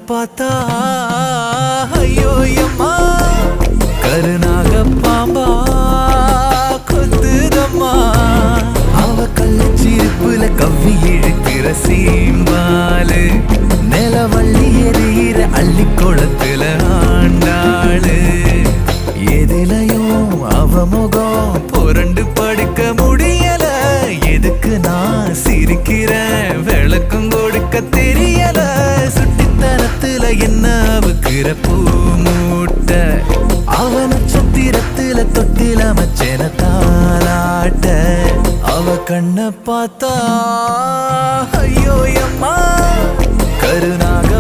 பார்த்தா ஐயோ அம்மா கருநாக பாம்பா கொத்துதம்மா அவ கள்ளச்சிருப்புல கவ்வி இழுக்கிற சீம்பாலு நிலவள்ளி எறிகிற அள்ளி குளத்துல ஆண்டாளு எதிலையும் அவ முகம் புரண்டு படுக்க முடியல எதுக்கு நான் சிரிக்கிறேன் விளக்கம் கொடுக்க தெரியல சுட்டித்தனத்துல என்ன அவுக்கிற பூ மூட்ட அவ நட்சத்திரத்துல தொட்டில மச்சன தாளாட்ட அவ கண்ண பார்த்தா ஐயோ அம்மா கருநாக